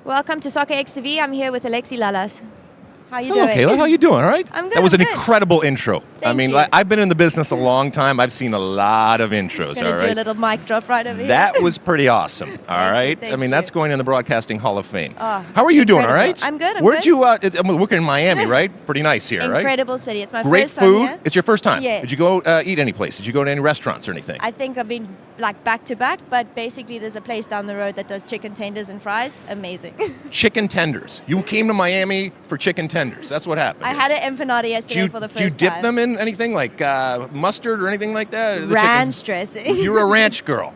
Welcome to Soccerex TV. I'm here with Alexi Lalas. How you Hello, doing? Kayla. How you doing? All right? I'm good. That was I'm an good. incredible intro. Thank you. I've been in the business a long time. I've seen a lot of intros. Gonna all do a right. little mic drop right over here. That was pretty awesome. All right. thank That's you. going in the Broadcasting Hall of Fame. Oh, How are you doing? All incredible. right. I'm good, I'm Where'd good. you? I'm working in Miami, right? Pretty nice here, right? Incredible city. It's my Great first time food. here. It's your first time. Yes. Did you go eat any place? Did you go to any restaurants or anything? I think I've been like back to back, but basically there's a place down the road that does chicken tenders and fries. Amazing. Chicken tenders. You came to Miami for chicken tenders. That's what happened. I had an empanada yesterday for the first Did you dip time. them in anything like mustard or anything like that? The Ranch chicken? dressing. You're a ranch girl.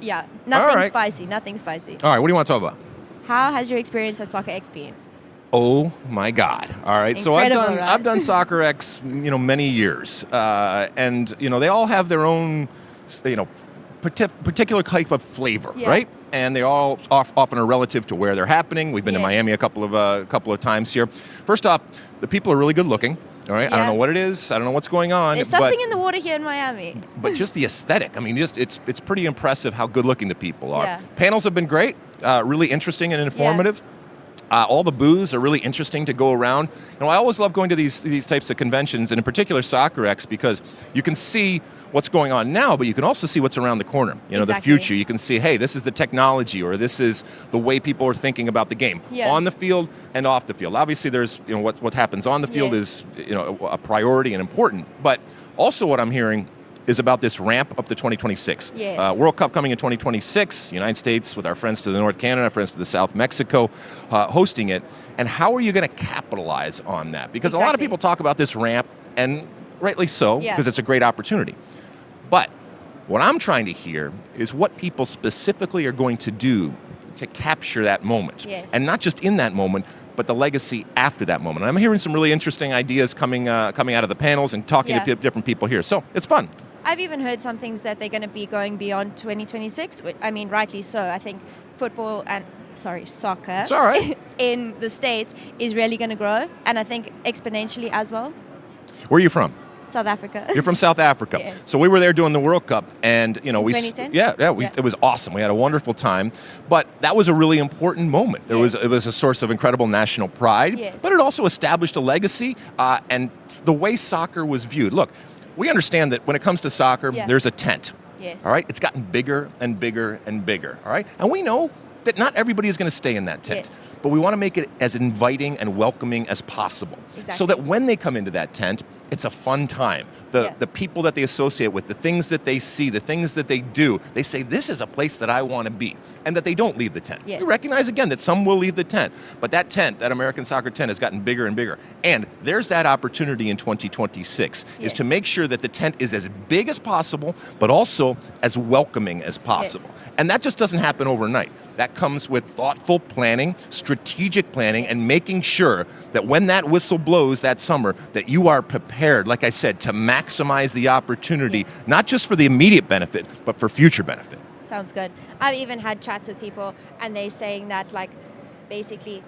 Nothing right. spicy. Nothing spicy. All right, what do you want to talk about? How has your experience at Soccerex been? Oh my God! All right, so Incredible, right? I've done Soccerex, many years, and they all have their own, particular type of flavor, Yeah. right? And they all often are relative to where they're happening. We've been to Yes. Miami a couple of times here. First off, the people are really good looking. All right, I don't Yeah. know what it is. I don't know what's going on. There's something in the water here in Miami. But just the aesthetic. I mean, it's pretty impressive how good looking the people are. Yeah. Panels have been great, really interesting and informative. All the booths are really interesting to go around. I always love going to these types of conventions, and in particular Soccerex, because you can see what's going on now, but you can also see what's around the corner. The Exactly. future. You can see, hey, this is the technology, or this is the way people are thinking about the game on the field and off the field. Obviously, there's what happens on the field Yes. is a priority and important, but also what I'm hearing is about this ramp up to 2026. Yes. World Cup coming in 2026, United States with our friends to the North Canada, friends to the South Mexico, hosting it. And how are you going to capitalize on that? Because a lot of Exactly. people talk about this ramp, and rightly so, Yeah. because it's a great opportunity. But what I'm trying to hear is what people specifically are going to do to capture that moment. Yes. And not just in that moment, but the legacy after that moment. And I'm hearing some really interesting ideas coming out of the panels and talking to different people here. So it's fun. I've even heard some things that they're going to be going beyond 2026. I mean, rightly so. I think soccer It's all right. in the States is really going to grow, and I think exponentially as well. Where are you from? South Africa. You're from South Africa. Yes. So we were there doing the World Cup, and we 2010? it was awesome. We had a wonderful time, but that was a really important moment. It was a source of incredible national pride, Yes. but it also established a legacy and the way soccer was viewed. Look, we understand that when it comes to soccer, there's a tent. Yes. All right, it's gotten bigger and bigger and bigger. All right, and we know that not everybody is going to stay in that tent. Yes. But we want to make it as inviting and welcoming as possible. Exactly. So that when they come into that tent, it's a fun time. The people that they associate with, the things that they see, the things that they do, they say, this is a place that I want to be. And that they don't leave the tent. Yes. We recognize, again, that some will leave the tent. But that tent, that American soccer tent, has gotten bigger and bigger. And there's that opportunity in 2026, is to make sure that the tent is as big as possible, but also as welcoming as possible. And that just doesn't happen overnight. That comes with thoughtful planning, strategic planning, and making sure that when that whistle blows that summer, that you are prepared, like I said, to maximize the opportunity, not just for the immediate benefit, but for future benefit. Sounds good. I've even had chats with people, and they're saying that, like, basically,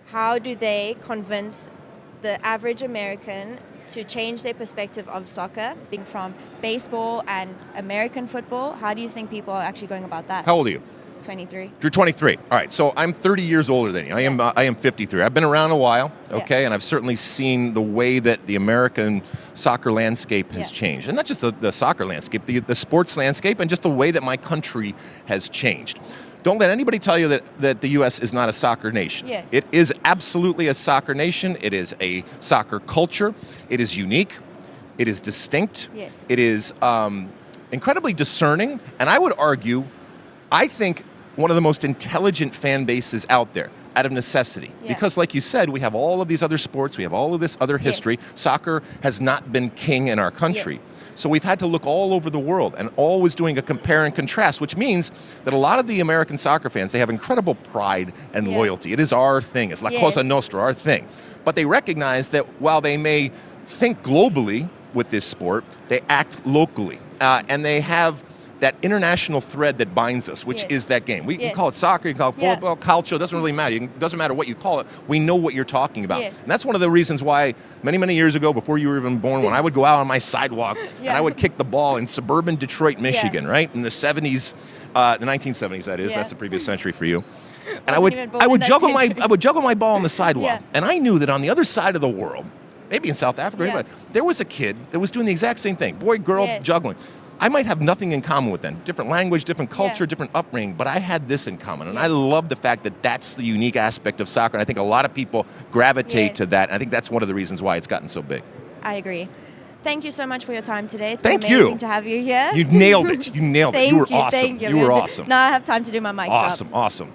how do they convince the average American to change their perspective of soccer, being from baseball and American football? How do you think people are actually going about that? How old are you? 23. You're 23. All right, so I'm 30 years older than you. I am 53. I've been around a while, okay, and I've certainly seen the way that the American soccer landscape has changed. And not just the soccer landscape, the sports landscape, and just the way that my country has changed. Don't let anybody tell you that the U.S. is not a soccer nation. Yes. It is absolutely a soccer nation. It is a soccer culture. It is unique. It is distinct. Yes. It is incredibly discerning. And I would argue, I think, one of the most intelligent fan bases out there, out of necessity. Yeah. Because like you said, we have all of these other sports, we have all of this other history. Soccer has not been king in our country. Yes. So we've had to look all over the world and always doing a compare and contrast, which means that a lot of the American soccer fans, they have incredible pride and loyalty. It is our thing. It's la cosa nostra, our thing. But they recognize that while they may think globally with this sport, they act locally. And they have that international thread that binds us, which is that game. We can call it soccer, you can call it football, culture, it doesn't really matter. It doesn't matter what you call it. We know what you're talking about. Yes. And that's one of the reasons why many, many years ago, before you were even born, when I would go out on my sidewalk and I would kick the ball in suburban Detroit, Michigan, right? In the 70s, the 1970s, that is. That's the previous century for you. And Wasn't even born I in would that juggle century. I would juggle my ball on the sidewalk. Yeah. And I knew that on the other side of the world, maybe in South Africa, Yeah. there was a kid that was doing the exact same thing. Boy, girl, Yeah. juggling. I might have nothing in common with them. Different language, different culture, Yeah. different upbringing, but I had this in common. And Yes. I love the fact that that's the unique aspect of soccer. And I think a lot of people gravitate Yes. to that. And I think that's one of the reasons why it's gotten so big. I agree. Thank you so much for your time today. It's Thank been amazing you. to have you here. You nailed it. You nailed it. Thank You were you. awesome. Thank you. You were awesome. Now I have time to do my mic drop. Awesome.